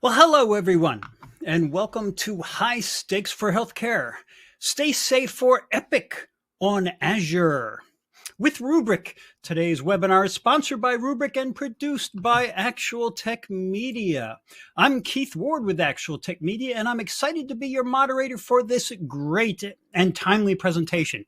Well, hello, everyone, and welcome to High Stakes for Healthcare. Stay safe for Epic on Azure. With Rubrik, today's webinar is sponsored by Rubrik and produced by Actual Tech Media. I'm Keith Ward with Actual Tech Media, and I'm excited to be your moderator for this great and timely presentation.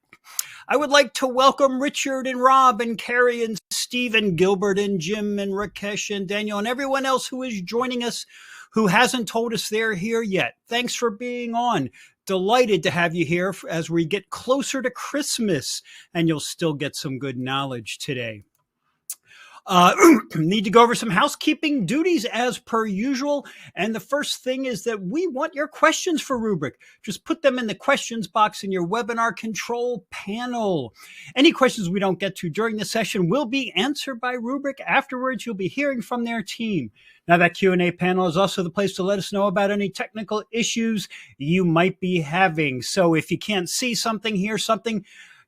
I would like to welcome Richard and Rob and Carrie and Steve and Gilbert and Jim and Rakesh and Daniel and everyone else who is joining us who hasn't told us they're here yet. Thanks for being on. Delighted to have you here as we get closer to Christmas, and you'll still get some good knowledge today. Need to go over some housekeeping duties as per usual. And the first thing is that we want your questions for Rubrik. Just put them in the questions box in your webinar control panel. Any questions we don't get to during the session will be answered by Rubrik. Afterwards, you'll be hearing from their team. Now, that Q&A panel is also the place to let us know about any technical issues you might be having. So if you can't see something, hear something,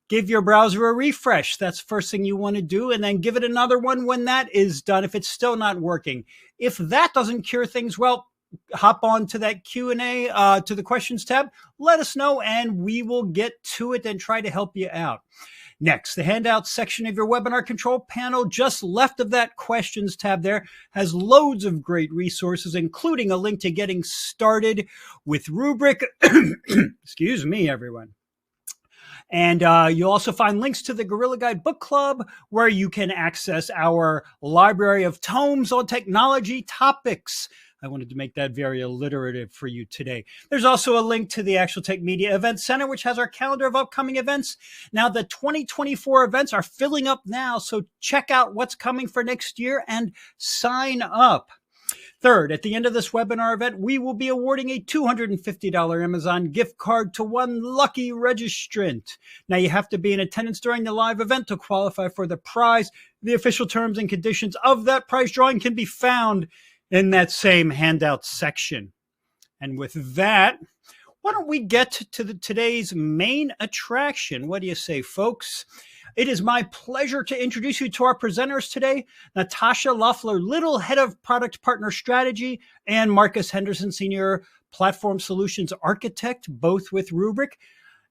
give your browser a refresh. That's the first thing you want to do. And then give it another one when that is done, if it's still not working. If that doesn't cure things, well, hop on to that Q&A, to the questions tab. Let us know, and we will get to it and try to help you out. Next, the handouts section of your webinar control panel, just left of that questions tab there, has loads of great resources, including a link to getting started with Rubrik. Excuse me, everyone. And you'll also find links to the Gorilla Guide Book Club, where you can access our library of tomes on technology topics. I wanted to make that very alliterative for you today. There's also a link to the Actual Tech Media Event Center, which has our calendar of upcoming events. Now, the 2024 events are filling up now, so check out what's coming for next year and sign up. Third, at the end of this webinar event, we will be awarding a $250 Amazon gift card to one lucky registrant. Now, you have to be in attendance during the live event to qualify for the prize. The official terms and conditions of that prize drawing can be found in that same handout section. And with that, why don't we get to today's main attraction? What do you say, folks? It is my pleasure to introduce you to our presenters today, Natasha Loeffler-Little, Head of Product Partner Strategy, and Marcus Henderson, Senior Platform Solutions Architect, both with Rubrik.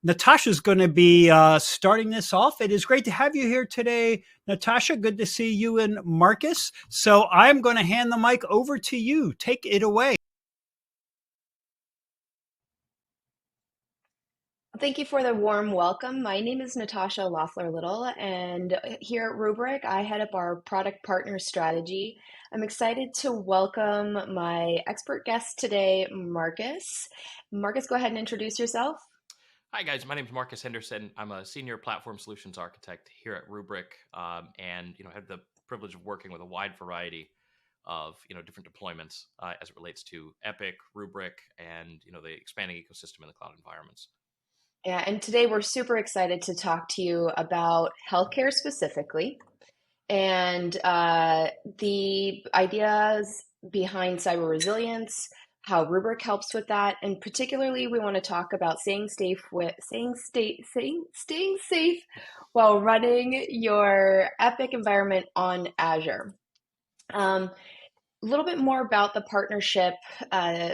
Natasha's going to be starting this off. It is great to have you here today, Natasha. Good to see you and Marcus. So I'm going to hand the mic over to you. Take it away. Thank you for the warm welcome. My name is Natasha Loeffler-Little, and here at Rubrik, I head up our product partner strategy. I'm excited to welcome my expert guest today, Marcus. Marcus, go ahead and introduce yourself. Hi guys, my name is Marcus Henderson. I'm a senior platform solutions architect here at Rubrik, and have the privilege of working with a wide variety of different deployments as it relates to Epic, Rubrik, and the expanding ecosystem in the cloud environments. Yeah, and today we're super excited to talk to you about healthcare specifically and the ideas behind cyber resilience, how Rubrik helps with that, and particularly we want to talk about staying safe while running your Epic environment on Azure. A little bit more about the partnership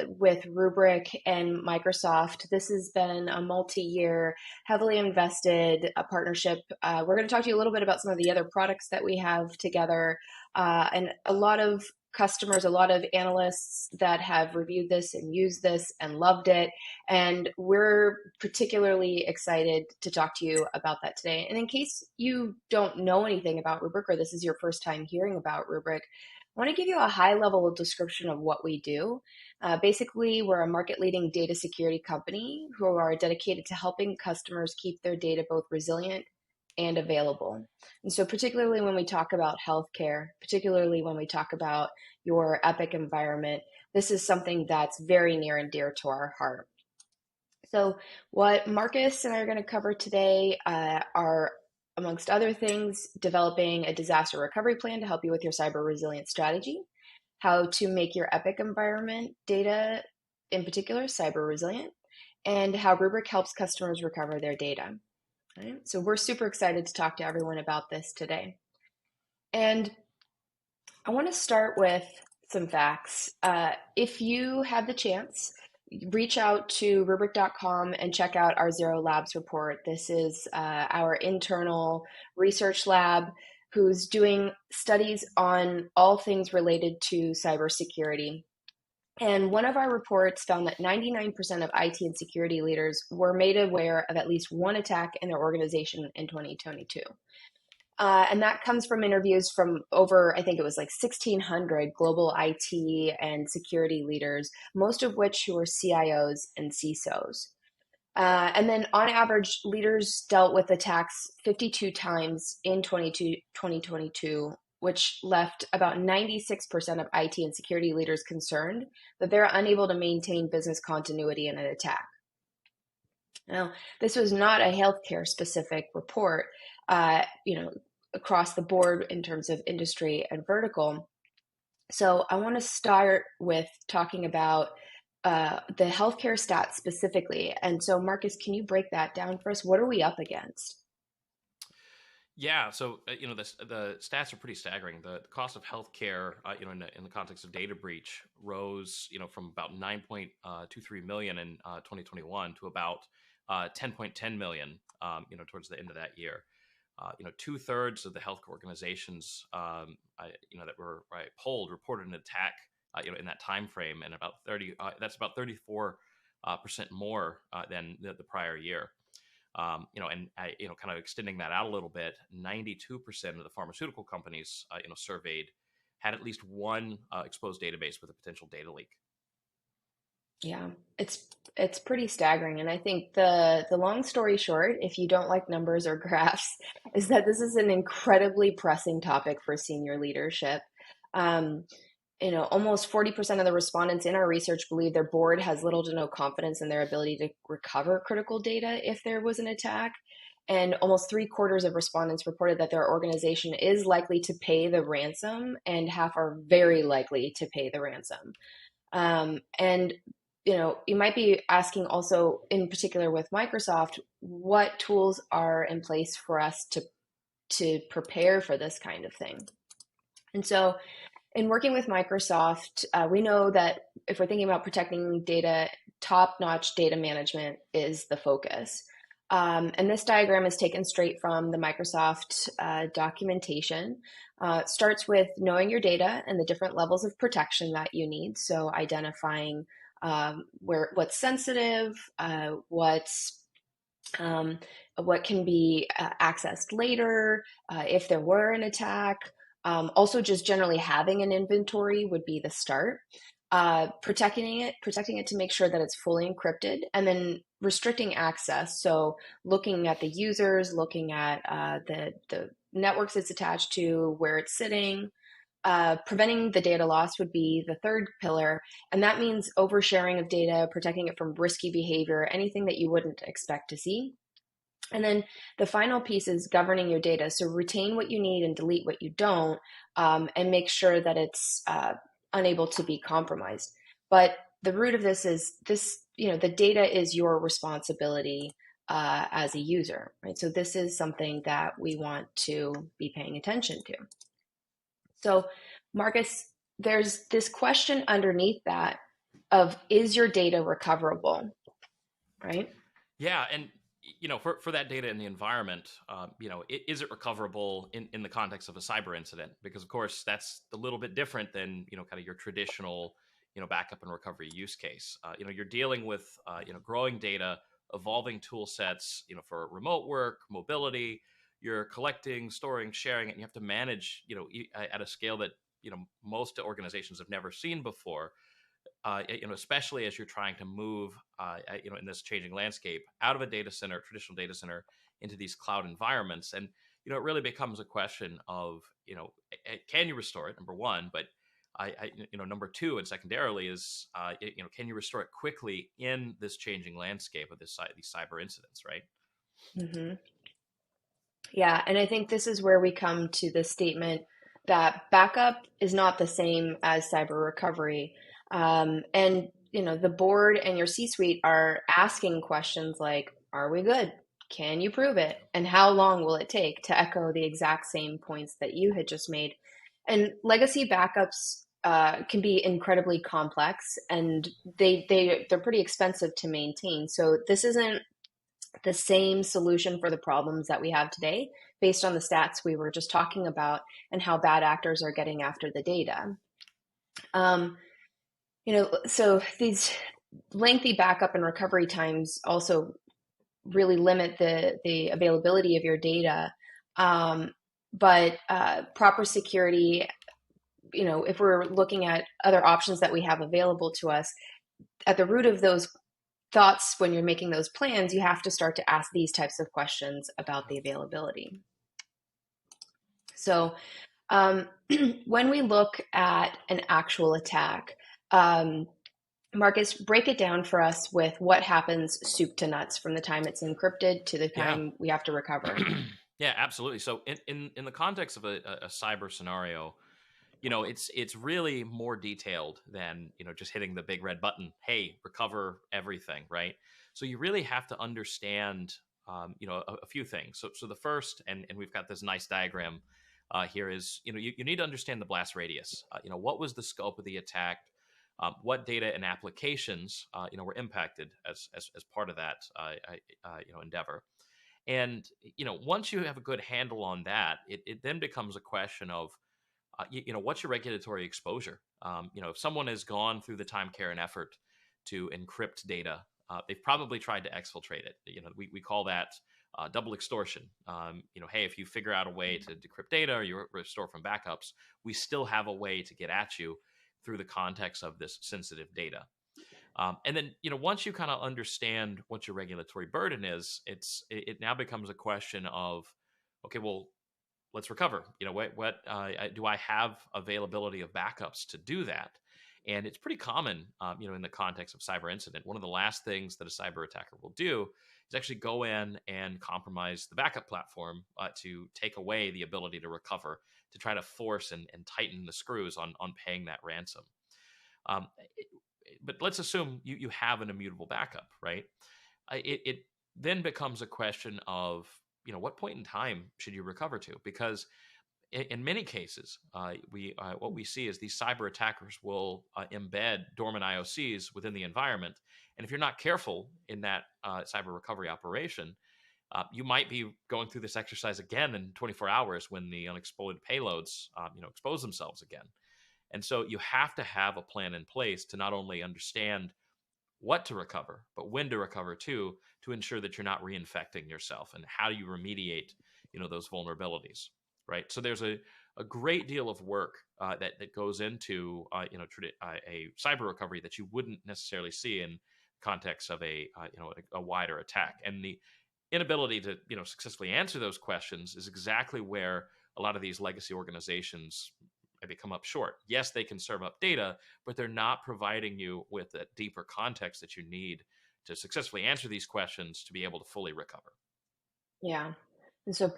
with Rubrik and Microsoft. This has been a multi-year, heavily invested partnership. We're going to talk to you a little bit about some of the other products that we have together, and a lot of customers, a lot of analysts that have reviewed this and used this and loved it. And we're particularly excited to talk to you about that today. And in case you don't know anything about Rubrik, or this is your first time hearing about Rubrik, I want to give you a high-level description of what we do. Basically, we're a market-leading data security company who are dedicated to helping customers keep their data both resilient and available. And so particularly when we talk about healthcare, particularly when we talk about your Epic environment, this is something that's very near and dear to our heart. So what Marcus and I are going to cover today are, amongst other things, developing a disaster recovery plan to help you with your cyber resilience strategy, how to make your Epic environment data, in particular, cyber resilient, and how Rubrik helps customers recover their data. Right? So we're super excited to talk to everyone about this today. And I want to start with some facts. If you have the chance, reach out to Rubrik.com and check out our Zero Labs report. This is our internal research lab who's doing studies on all things related to cybersecurity. And one of our reports found that 99% of IT and security leaders were made aware of at least one attack in their organization in 2022. And that comes from interviews from over, I think it was like 1,600 global IT and security leaders, most of which who were CIOs and CISOs. And then on average, leaders dealt with attacks 52 times in 2022, which left about 96% of IT and security leaders concerned that they're unable to maintain business continuity in an attack. Now, this was not a healthcare specific report, across the board in terms of industry and vertical. So I want to start with talking about the healthcare stats specifically. And so, Marcus, can you break that down for us? What are we up against? Yeah, so the stats are pretty staggering. The cost of healthcare, in the context of data breach, rose from about 9.23 million in 2021 to about 10.10 million, towards the end of that year. 2/3 of the healthcare organizations, that were polled reported an attack, in that time frame, and about 30. That's about 34% more than the prior year. Kind of extending that out a little bit, 92% of the pharmaceutical companies, surveyed had at least one exposed database with a potential data leak. Yeah, it's pretty staggering. And I think the long story short, if you don't like numbers or graphs, is that this is an incredibly pressing topic for senior leadership. Um, Almost 40% of the respondents in our research believe their board has little to no confidence in their ability to recover critical data if there was an attack. And almost 3/4 of respondents reported that their organization is likely to pay the ransom, and half are very likely to pay the ransom. And you might be asking also, in particular with Microsoft, what tools are in place for us to prepare for this kind of thing. And so in working with Microsoft, we know that if we're thinking about protecting data, top-notch data management is the focus. And this diagram is taken straight from the Microsoft documentation. It starts with knowing your data and the different levels of protection that you need. So identifying what's sensitive, what can be accessed later, if there were an attack. Also, just generally having an inventory would be the start. Protecting it to make sure that it's fully encrypted, and then restricting access. So looking at the users, looking at the networks it's attached to, where it's sitting. Preventing the data loss would be the third pillar, and that means oversharing of data, protecting it from risky behavior, anything that you wouldn't expect to see. And then the final piece is governing your data. So retain what you need and delete what you don't, and make sure that it's unable to be compromised. But the root of this is the data is your responsibility as a user, right? So this is something that we want to be paying attention to. So, Marcus, there's this question underneath that of, is your data recoverable, right? Yeah, and for that data in the environment, is it recoverable in the context of a cyber incident? Because of course that's a little bit different than kind of your traditional backup and recovery use case. You're dealing with growing data, evolving tool sets, for remote work, mobility. You're collecting, storing, sharing it, and you have to manage, at a scale that most organizations have never seen before. Especially as you're trying to move, in this changing landscape, out of a data center, traditional data center, into these cloud environments, and it really becomes a question of, can you restore it? Number one, but number two, and secondarily, is can you restore it quickly in this changing landscape of these cyber incidents, right? Mm-hmm. Yeah, and I think this is where we come to the statement that backup is not the same as cyber recovery. And the board and your C-suite are asking questions like, are we good? Can you prove it? And how long will it take, to echo the exact same points that you had just made? And legacy backups can be incredibly complex, and they're pretty expensive to maintain. So this isn't the same solution for the problems that we have today based on the stats we were just talking about and how bad actors are getting after the data. So these lengthy backup and recovery times also really limit the availability of your data. But proper security, if we're looking at other options that we have available to us, at the root of those thoughts when you're making those plans, you have to start to ask these types of questions about the availability. So when we look at an actual attack, Marcus, break it down for us with what happens soup to nuts from the time it's encrypted to the time we have to recover. Yeah, absolutely. So in the context of a cyber scenario, it's really more detailed than, just hitting the big red button, hey, recover everything, right? So you really have to understand, a few things. So the first, and we've got this nice diagram here is, you need to understand the blast radius. What was the scope of the attack? What data and applications, were impacted as part of that, endeavor. And, once you have a good handle on that, it then becomes a question of, what's your regulatory exposure? If someone has gone through the time, care, and effort to encrypt data, they've probably tried to exfiltrate it. We call that double extortion. Hey, if you figure out a way to decrypt data or you restore from backups, we still have a way to get at you through the context of this sensitive data. And then, once you kind of understand what your regulatory burden is, it now becomes a question of, okay, well, let's recover. What do I have availability of backups to do that? And it's pretty common, in the context of cyber incident. One of the last things that a cyber attacker will do is actually go in and compromise the backup platform to take away the ability to recover, to try to force and tighten the screws on paying that ransom. But let's assume you have an immutable backup, right? It then becomes a question of, what point in time should you recover to? Because in many cases, what we see is these cyber attackers will embed dormant IOCs within the environment, and if you're not careful in that cyber recovery operation, you might be going through this exercise again in 24 hours when the unexploded payloads, expose themselves again. And so you have to have a plan in place to not only understand what to recover, but when to recover to ensure that you're not reinfecting yourself, and how do you remediate, those vulnerabilities, right? So there's a great deal of work that goes into, a cyber recovery that you wouldn't necessarily see in context of a wider attack. And the inability to, successfully answer those questions is exactly where a lot of these legacy organizations maybe come up short. Yes, they can serve up data, but they're not providing you with that deeper context that you need to successfully answer these questions to be able to fully recover. Yeah. And so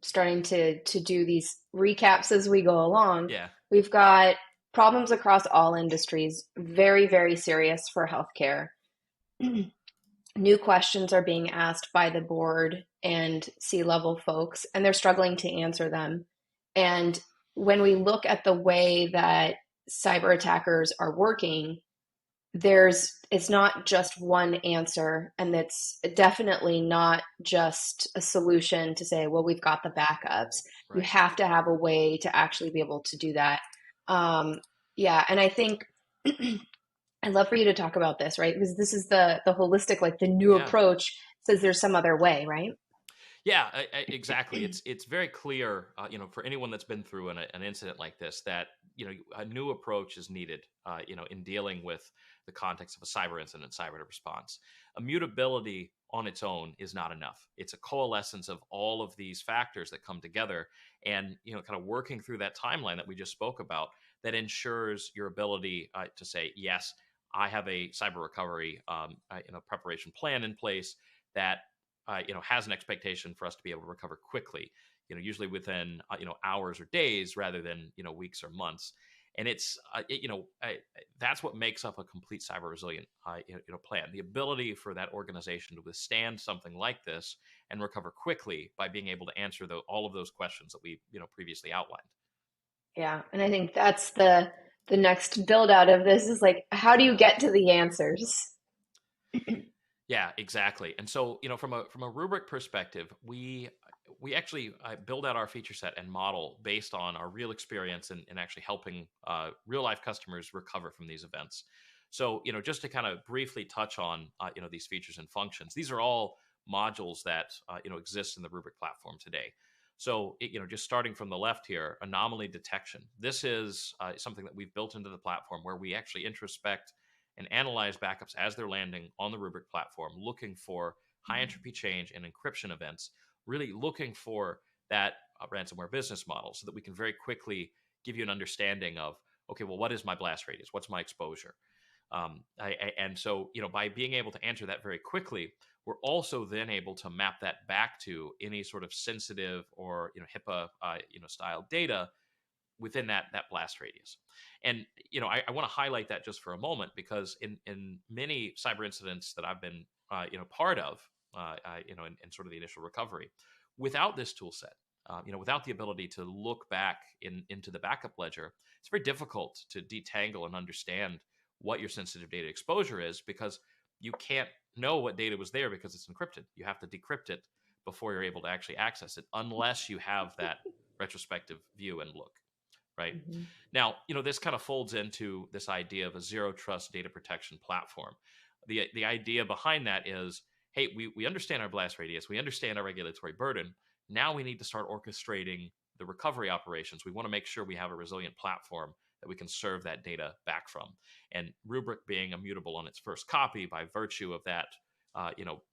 starting to do these recaps as we go along. Yeah. We've got problems across all industries, very, very serious for healthcare. New questions are being asked by the board and C-level folks, and they're struggling to answer them. And when we look at the way that cyber attackers are working, it's not just one answer, and it's definitely not just a solution to say, well, we've got the backups. Right. You have to have a way to actually be able to do that. Yeah, and I think I'd love for you to talk about this, right? Because this is the holistic, the new approach says there's some other way, right? Yeah, exactly. It's very clear, for anyone that's been through an incident like this, that a new approach is needed, in dealing with the context of a cyber incident, cyber response. Immutability on its own is not enough. It's a coalescence of all of these factors that come together, and kind of working through that timeline that we just spoke about, that ensures your ability to say, yes, I have a cyber recovery, preparation plan in place that has an expectation for us to be able to recover quickly, usually within, hours or days rather than, weeks or months. And it's, that's what makes up a complete cyber resilient, plan. The ability for that organization to withstand something like this and recover quickly by being able to answer all of those questions that we, previously outlined. Yeah, and I think that's the next build out of this is like, how do you get to the answers? Yeah, exactly. And so, from a rubric perspective, we actually build out our feature set and model based on our real experience in actually helping real life customers recover from these events. So, just to kind of briefly touch on these features and functions, these are all modules that exist in the Rubrik platform today. So, just starting from the left here, anomaly detection. This is something that we've built into the platform where we actually introspect and analyze backups as they're landing on the Rubrik platform, looking for high entropy change and encryption events, really looking for that ransomware business model so that we can very quickly give you an understanding of, okay, well, what is my blast radius? What's my exposure? And so, by being able to answer that very quickly, we're also then able to map that back to any sort of sensitive or HIPAA style data within that blast radius. And I want to highlight that just for a moment because in many cyber incidents that I've been part of, in sort of the initial recovery, without this tool set, without the ability to look back into the backup ledger, it's very difficult to detangle and understand what your sensitive data exposure is because you can't know what data was there because it's encrypted. You have to decrypt it before you're able to actually access it, unless you have that retrospective view and look. Right Mhm. now, this kind of folds into this idea of a zero trust data protection platform. The idea behind that is, hey, we understand our blast radius, we understand our regulatory burden. Now we need to start orchestrating the recovery operations. We want to make sure we have a resilient platform that we can serve that data back from. And Rubrik being immutable on its first copy by virtue of that,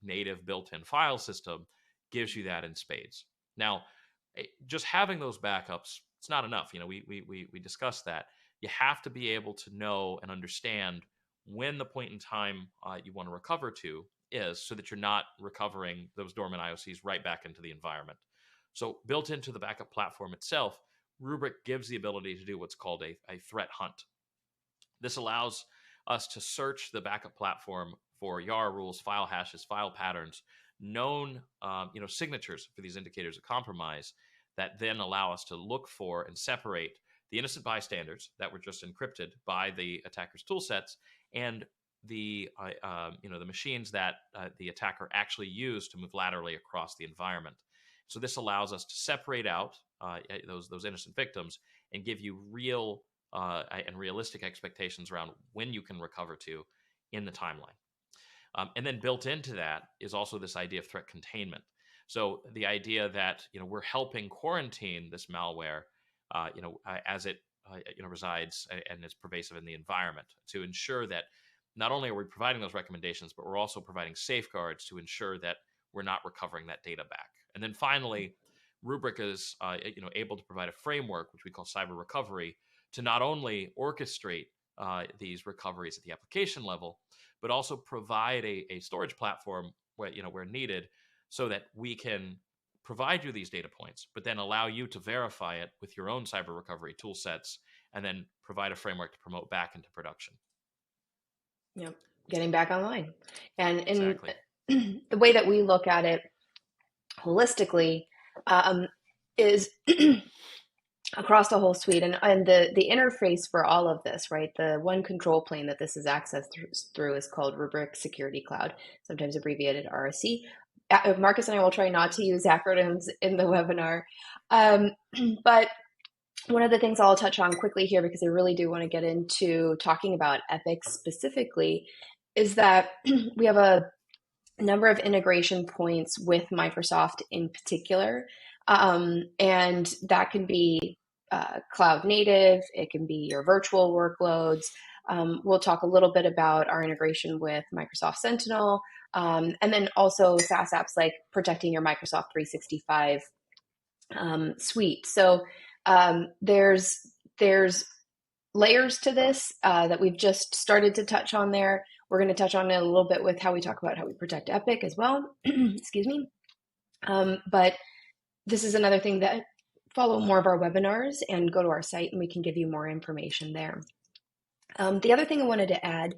native built-in file system gives you that in spades. Now, just having those backups, it's not enough. We discussed that. You have to be able to know and understand when the point in time you want to recover to is, so that you're not recovering those dormant IOCs right back into the environment. So built into the backup platform itself, Rubrik gives the ability to do what's called a threat hunt. This allows us to search the backup platform for YAR rules, file hashes, file patterns, known signatures for these indicators of compromise that then allow us to look for and separate the innocent bystanders that were just encrypted by the attacker's tool sets and the machines that the attacker actually used to move laterally across the environment. So this allows us to separate out those innocent victims and give you real and realistic expectations around when you can recover to in the timeline. And then built into that is also this idea of threat containment. So the idea that we're helping quarantine this malware, as it resides and is pervasive in the environment, to ensure that not only are we providing those recommendations, but we're also providing safeguards to ensure that we're not recovering that data back. And then finally, Rubrik is able to provide a framework, which we call cyber recovery, to not only orchestrate these recoveries at the application level, but also provide a storage platform where needed, so that we can provide you these data points, but then allow you to verify it with your own cyber recovery tool sets, and then provide a framework to promote back into production. Yep, getting back online. And in Exactly. the way that we look at it holistically is across the whole suite, and the interface for all of this, right? The one control plane that this is accessed through is called Rubrik Security Cloud, sometimes abbreviated RSC. Marcus and I will try not to use acronyms in the webinar, but one of the things I'll touch on quickly here, because I really do want to get into talking about Epic specifically, is that we have a number of integration points with Microsoft in particular. And that can be cloud native, it can be your virtual workloads. We'll talk a little bit about our integration with Microsoft Sentinel, and then also SaaS apps like protecting your Microsoft 365 suite. So there's layers to this that we've just started to touch on there. We're going to touch on it a little bit with how we talk about how we protect Epic as well. Excuse me. But this is another thing that follow more of our webinars and go to our site and we can give you more information there. The other thing I wanted to add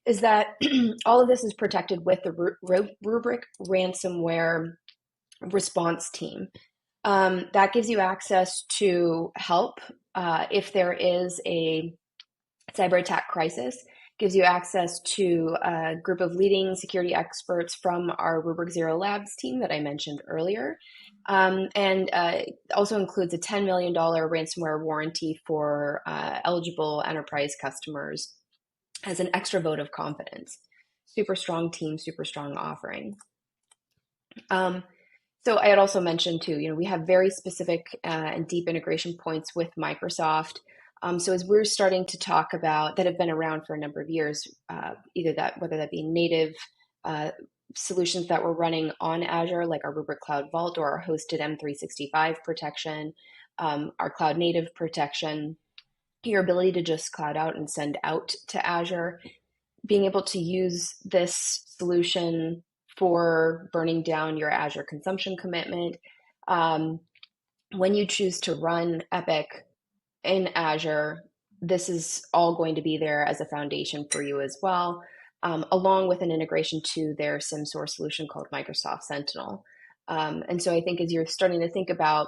is that all of this is protected with the Rubrik ransomware response team. That gives you access to help if there is a cyber attack crisis, gives you access to a group of leading security experts from our Rubrik Zero Labs team that I mentioned earlier. And also includes a $10 million ransomware warranty for eligible enterprise customers as an extra vote of confidence. Super strong team, super strong offering. So I had also mentioned too, we have very specific and deep integration points with Microsoft. So as we're starting to talk about that have been around for a number of years, whether that be native solutions that we're running on Azure, like our Rubrik Cloud Vault or our hosted M365 protection, our cloud native protection, your ability to just cloud out and send out to Azure, being able to use this solution for burning down your Azure consumption commitment. When you choose to run Epic in Azure, this is all going to be there as a foundation for you as well, along with an integration to their SIM source solution called Microsoft Sentinel. And so I think as you're starting to think about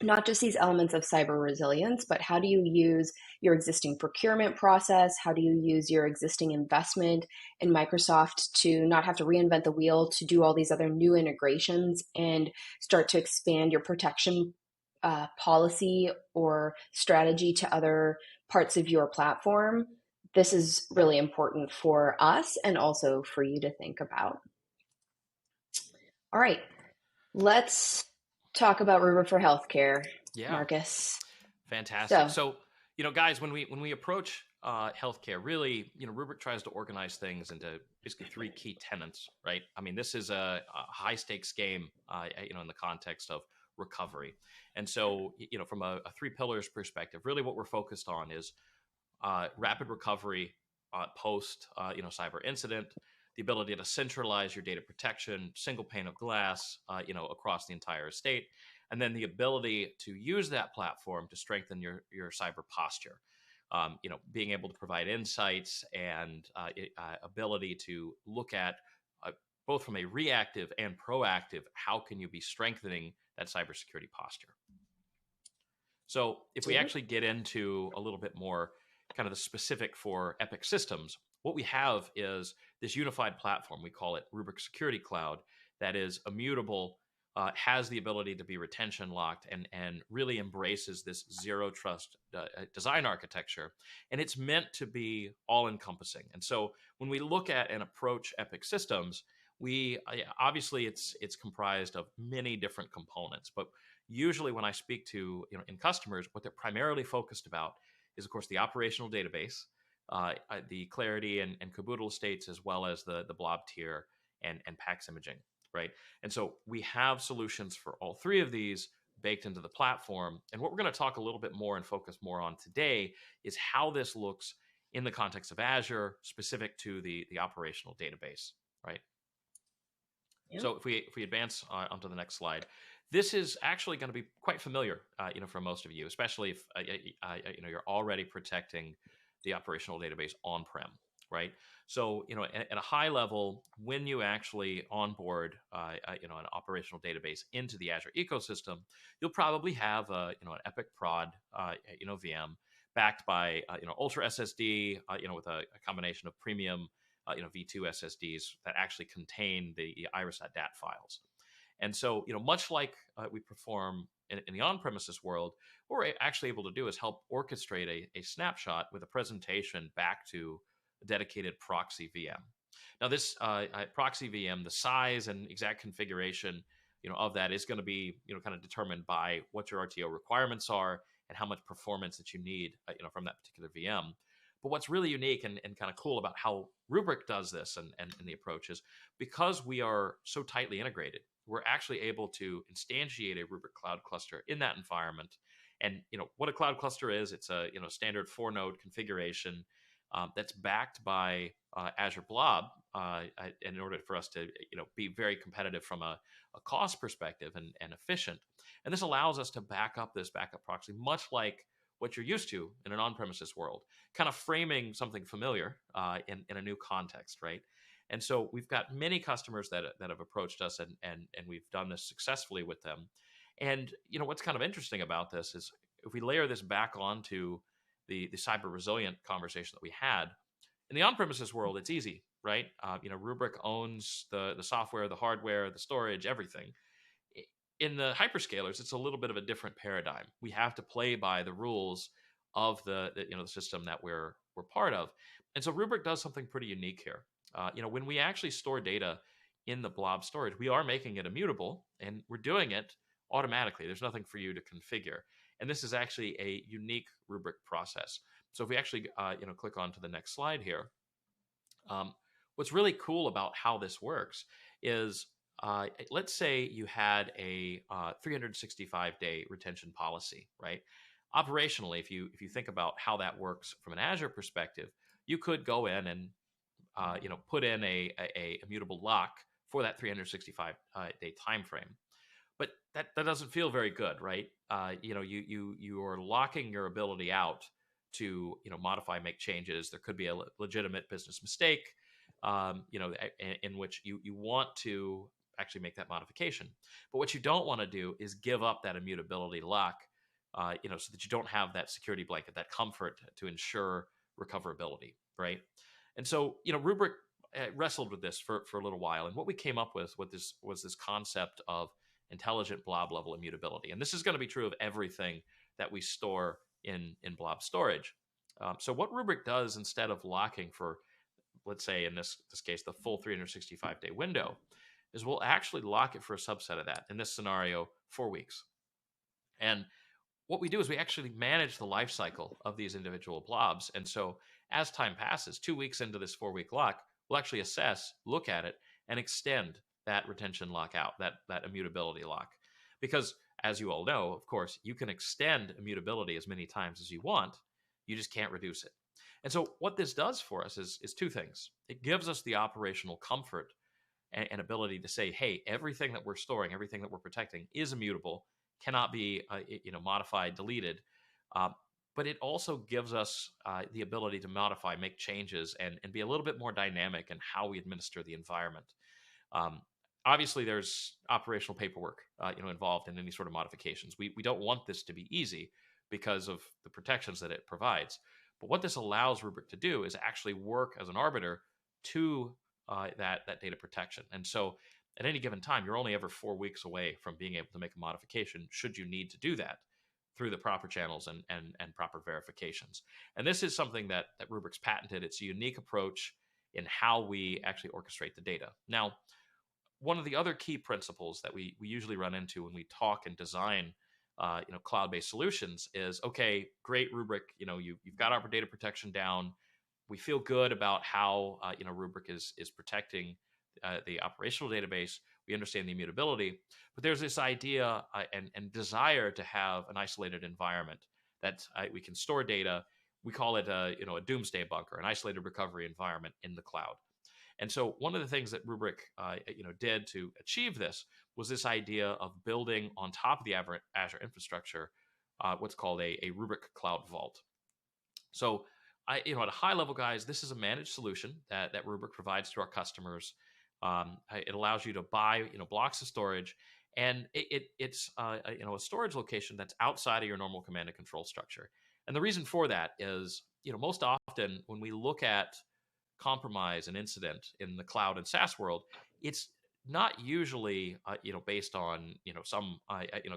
not just these elements of cyber resilience, but how do you use your existing procurement process? How do you use your existing investment in Microsoft to not have to reinvent the wheel to do all these other new integrations and start to expand your protection policy or strategy to other parts of your platform? This is really important for us and also for you to think about. All right, let's talk about Rubrik for Healthcare, Marcus. Fantastic. So, guys, when we approach healthcare, really, Rubrik tries to organize things into basically three key tenets, right? I mean, this is a high stakes game, in the context of recovery. And so, from a three pillars perspective, really what we're focused on is rapid recovery post, cyber incident, the ability to centralize your data protection, single pane of glass, across the entire estate, and then the ability to use that platform to strengthen your cyber posture. Being able to provide insights and ability to look at both from a reactive and proactive, how can you be strengthening that cybersecurity posture? So if we actually get into a little bit more kind of the specific for Epic systems, what we have is this unified platform. We call it Rubrik Security Cloud that is immutable, has the ability to be retention locked, and really embraces this zero trust design architecture. And it's meant to be all encompassing. And so when we look at and approach Epic systems, we obviously it's comprised of many different components, but usually when I speak to in customers, what they're primarily focused about is, of course, the operational database, the Clarity and caboodle states, as well as the blob tier and PACS imaging, right? And so we have solutions for all three of these baked into the platform. And what we're going to talk a little bit more and focus more on today is how this looks in the context of Azure, specific to the operational database, right? Yep. So if we advance onto the next slide, this is actually going to be quite familiar, for most of you, especially if you're already protecting the operational database on-prem, right? So at a high level, when you actually onboard an operational database into the Azure ecosystem, you'll probably have an Epic Prod VM backed by Ultra SSD, with a combination of premium V2 SSDs that actually contain the iris.dat files. And so, much like we perform in the on-premises world, what we're actually able to do is help orchestrate a snapshot with a presentation back to a dedicated proxy VM. Now, this proxy VM, the size and exact configuration, of that is going to be, kind of determined by what your RTO requirements are and how much performance that you need, from that particular VM. But what's really unique and kind of cool about how Rubrik does this and the approach is because we are so tightly integrated, we're actually able to instantiate a Rubrik Cloud Cluster in that environment. And what a cloud cluster is, it's a standard 4-node configuration that's backed by Azure Blob, in order for us to be very competitive from a cost perspective and efficient. And this allows us to back up this backup proxy, much like what you're used to in an on-premises world, kind of framing something familiar in a new context, right? And so we've got many customers that have approached us, and we've done this successfully with them. And what's kind of interesting about this is if we layer this back onto the cyber resilient conversation that we had in the on-premises world, it's easy, right? Rubrik owns the software, the hardware, the storage, everything. In the hyperscalers, it's a little bit of a different paradigm. We have to play by the rules of the system that we're part of, and so Rubrik does something pretty unique here. When we actually store data in the blob storage, we are making it immutable, and we're doing it automatically. There's nothing for you to configure, and this is actually a unique Rubrik process. So if we actually click on to the next slide here, what's really cool about how this works is let's say you had a 365-day retention policy, right? Operationally, if you think about how that works from an Azure perspective, you could go in and put in a immutable lock for that 365 day time frame. But that doesn't feel very good, right? You are locking your ability out to modify, make changes. There could be a legitimate business mistake, in which you want to actually make that modification. But what you don't want to do is give up that immutability lock, so that you don't have that security blanket, that comfort to ensure recoverability, right? And so, Rubrik wrestled with this for a little while, and what we came up with was this concept of intelligent blob level immutability. And this is going to be true of everything that we store in blob storage. So what Rubrik does, instead of locking for, let's say in this case, the full 365-day window, is we'll actually lock it for a subset of that. In this scenario, 4 weeks. And what we do is we actually manage the life cycle of these individual blobs. And so as time passes, 2 weeks into this 4-week lock, we'll actually assess, look at it, and extend that retention lock out, that immutability lock. Because as you all know, of course, you can extend immutability as many times as you want. You just can't reduce it. And so what this does for us is two things. It gives us the operational comfort and ability to say, hey, everything that we're storing, everything that we're protecting is immutable, cannot be modified, deleted. But it also gives us the ability to modify, make changes, and be a little bit more dynamic in how we administer the environment. Obviously, there's operational paperwork involved in any sort of modifications. We don't want this to be easy because of the protections that it provides. But what this allows Rubrik to do is actually work as an arbiter to that data protection. And so at any given time, you're only ever 4 weeks away from being able to make a modification should you need to do that through the proper channels and proper verifications. And this is something that Rubrik's patented. It's a unique approach in how we actually orchestrate the data. Now, one of the other key principles that we usually run into when we talk and design cloud-based solutions is, okay, great, Rubrik, you've got our data protection down. We feel good about how Rubrik is protecting the operational database. We understand the immutability, but there's this idea and desire to have an isolated environment that we can store data. We call it a doomsday bunker, an isolated recovery environment in the cloud. And so one of the things that Rubrik did to achieve this was this idea of building on top of the Azure infrastructure what's called a Rubrik Cloud Vault. So at a high level, guys, this is a managed solution that Rubrik provides to our customers. It allows you to buy blocks of storage, and it's a storage location that's outside of your normal command and control structure. And the reason for that is most often when we look at compromise and incident in the cloud and SaaS world, it's not usually based on some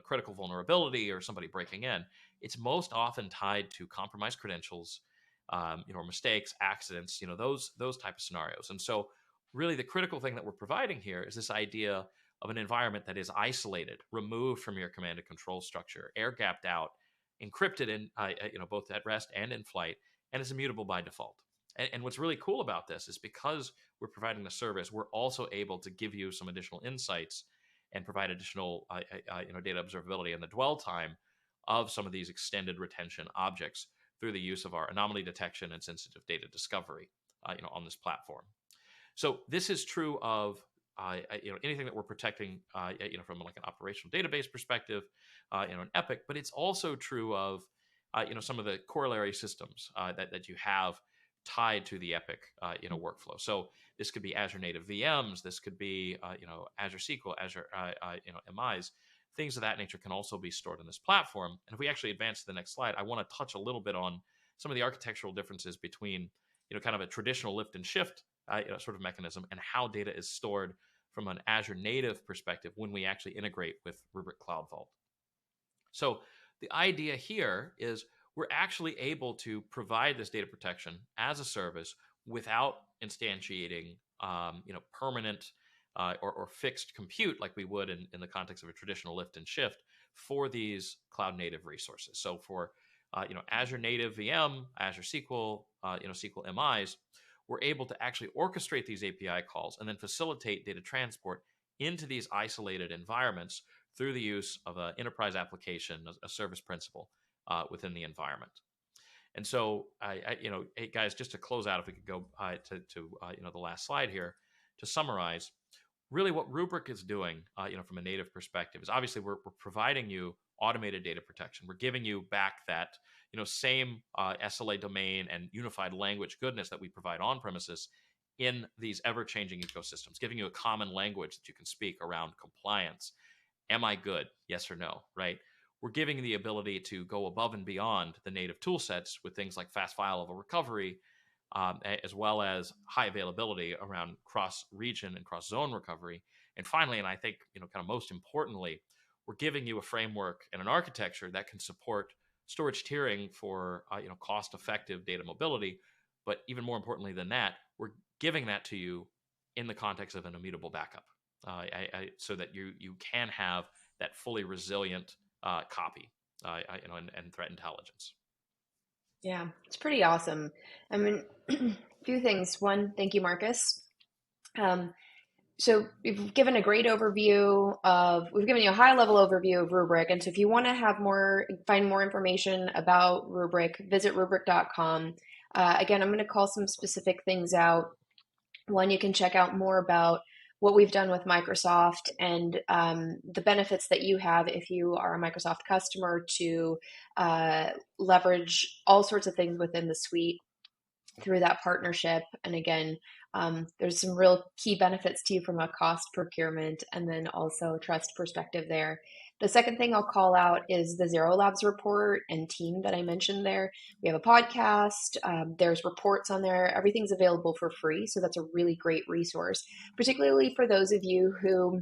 critical vulnerability or somebody breaking in. It's most often tied to compromised credentials, mistakes, accidents, those type of scenarios. And so really the critical thing that we're providing here is this idea of an environment that is isolated, removed from your command and control structure, air gapped out, encrypted in both at rest and in flight, and is immutable by default. And what's really cool about this is because we're providing the service, we're also able to give you some additional insights and provide additional data observability and the dwell time of some of these extended retention objects through the use of our anomaly detection and sensitive data discovery on this platform. So this is true of anything that we're protecting from like an operational database perspective, an Epic, but it's also true of some of the corollary systems that you have tied to the Epic workflow. So this could be Azure native VMs, this could be Azure SQL, Azure MIs. things of that nature can also be stored in this platform. And if we actually advance to the next slide, I want to touch a little bit on some of the architectural differences between, kind of a traditional lift and shift sort of mechanism and how data is stored from an Azure native perspective when we actually integrate with Rubrik Cloud Vault. So the idea here is we're actually able to provide this data protection as a service without instantiating, permanent or fixed compute like we would in the context of a traditional lift and shift for these cloud native resources. So for Azure native VM, Azure SQL, SQL MIs, we're able to actually orchestrate these API calls and then facilitate data transport into these isolated environments through the use of an enterprise application, a service principal within the environment. And so, hey guys, just to close out, if we could go to the last slide here to summarize, really what Rubrik is doing, from a native perspective, is obviously we're providing you automated data protection. We're giving you back that same SLA domain and unified language goodness that we provide on premises in these ever-changing ecosystems, giving you a common language that you can speak around compliance. Am I good? Yes or no, right? We're giving you the ability to go above and beyond the native tool sets with things like fast file level recovery, as well as high availability around cross-region and cross-zone recovery. And finally, and I think kind of most importantly, we're giving you a framework and an architecture that can support storage tiering for cost-effective data mobility. But even more importantly than that, we're giving that to you in the context of an immutable backup, so that you can have that fully resilient copy, and threat intelligence. Yeah, it's pretty awesome. I mean, a few things. One, thank you, Marcus. So we've given a great overview we've given you a high level overview of Rubrik. And so if you want to find more information about Rubrik, visit rubrik.com. Again, I'm going to call some specific things out. One, you can check out more about what we've done with Microsoft and the benefits that you have if you are a Microsoft customer to leverage all sorts of things within the suite through that partnership. And again, there's some real key benefits to you from a cost procurement and then also trust perspective there. The second thing I'll call out is the Zero Labs report and team that I mentioned there. We have a podcast, there's reports on there, everything's available for free. So that's a really great resource, particularly for those of you who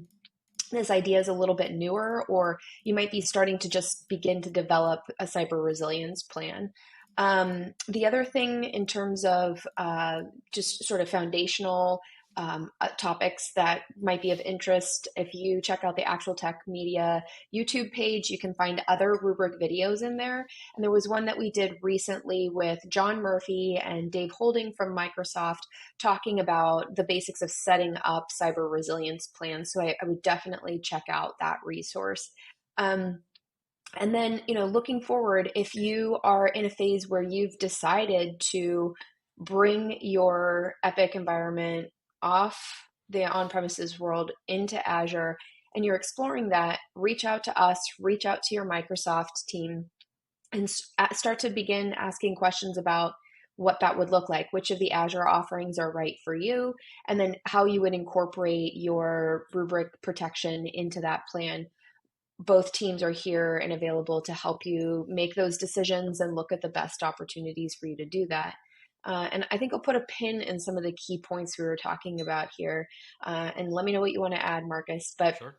this idea is a little bit newer, or you might be starting to just begin to develop a cyber resilience plan. The other thing in terms of just sort of foundational topics that might be of interest, if you check out the Actual Tech Media YouTube page, you can find other Rubrik videos in there. And there was one that we did recently with John Murphy and Dave Holding from Microsoft talking about the basics of setting up cyber resilience plans. So I would definitely check out that resource. And then, looking forward, if you are in a phase where you've decided to bring your Epic environment off the on-premises world into Azure and you're exploring that, reach out to us, reach out to your Microsoft team and start to begin asking questions about what that would look like, which of the Azure offerings are right for you, and then how you would incorporate your Rubrik protection into that plan. Both teams are here and available to help you make those decisions and look at the best opportunities for you to do that. And I think I'll put a pin in some of the key points we were talking about here. And let me know what you want to add, Marcus. But, Sure.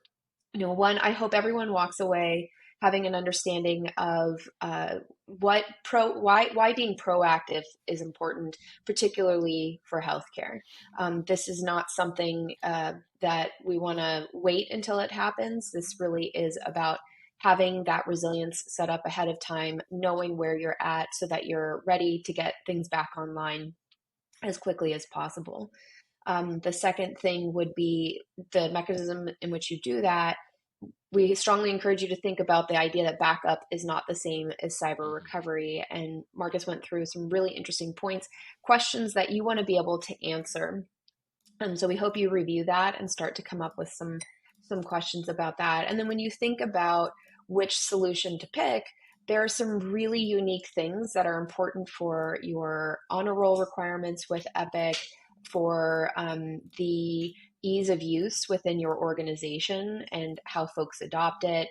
One, I hope everyone walks away having an understanding of why being proactive is important, particularly for healthcare. This is not something that we want to wait until it happens. This really is about having that resilience set up ahead of time, knowing where you're at so that you're ready to get things back online as quickly as possible. The second thing would be the mechanism in which you do that. We strongly encourage you to think about the idea that backup is not the same as cyber recovery. And Marcus went through some really interesting points, questions that you want to be able to answer. So we hope you review that and start to come up with some questions about that. And then when you think about which solution to pick, there are some really unique things that are important for your honor roll requirements with Epic, for the ease of use within your organization and how folks adopt it,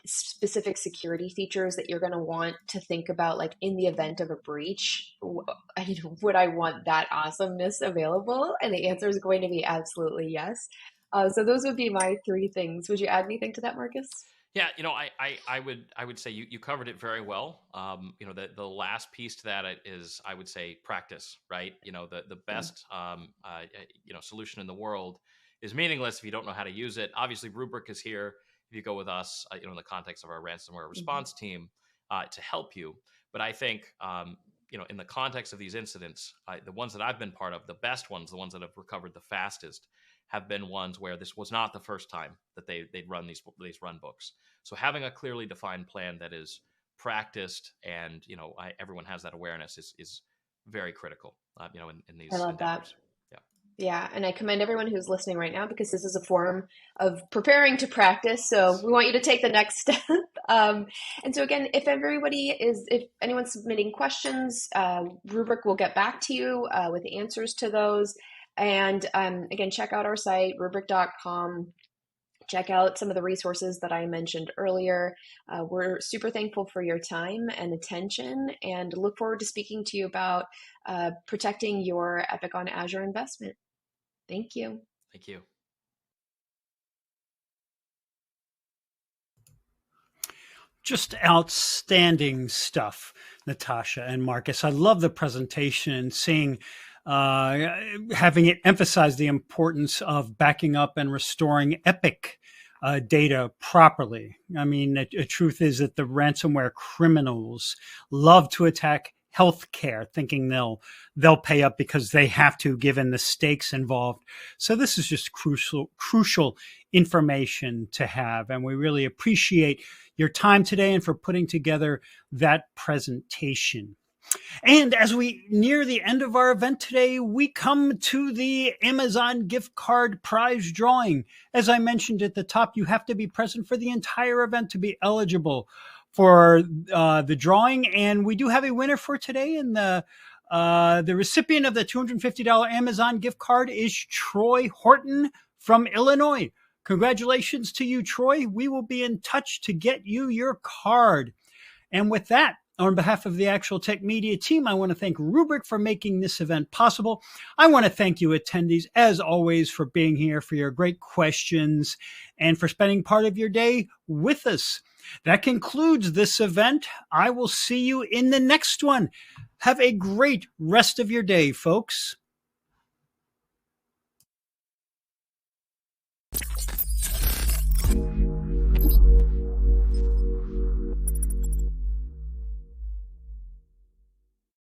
specific security features that you're going to want to think about, like in the event of a breach, would I want that awesomeness available? And the answer is going to be absolutely yes. So those would be my three things. Would you add anything to that, Marcus? Yeah, I would say you covered it very well. The last piece to that is, I would say, practice, right? The best solution in the world is meaningless if you don't know how to use it. Obviously, Rubrik is here if you go with us, in the context of our ransomware response team, to help you. But I think, in the context of these incidents, the ones that I've been part of, the best ones, the ones that have recovered the fastest, have been ones where this was not the first time that they'd run these run books. So having a clearly defined plan that is practiced and everyone has that awareness is very critical. In these I love endeavors. that. Yeah, and I commend everyone who's listening right now, because this is a form of preparing to practice. So we want you to take the next step. And so again, if anyone's submitting questions, Rubrik will get back to you with the answers to those. And again, check out our site, rubrik.com. Check out some of the resources that I mentioned earlier. We're super thankful for your time and attention, and look forward to speaking to you about protecting your Epic on Azure investment. Thank you. Thank you. Just outstanding stuff, Natasha and Marcus. I love the presentation and seeing, having it emphasize the importance of backing up and restoring Epic data properly. I mean, the truth is that the ransomware criminals love to attack healthcare, thinking they'll pay up because they have to, given the stakes involved. So this is just crucial information to have, and we really appreciate your time today and for putting together that presentation. And as we near the end of our event today, we come to the Amazon gift card prize drawing. As I mentioned at the top, you have to be present for the entire event to be eligible for the drawing. And we do have a winner for today. And the recipient of the $250 Amazon gift card is Troy Horton from Illinois. Congratulations to you, Troy. We will be in touch to get you your card. And with that, on behalf of the Actual Tech Media team, I want to thank Rubrik for making this event possible. I want to thank you, attendees, as always, for being here, for your great questions, and for spending part of your day with us. That concludes this event. I will see you in the next one. Have a great rest of your day, folks.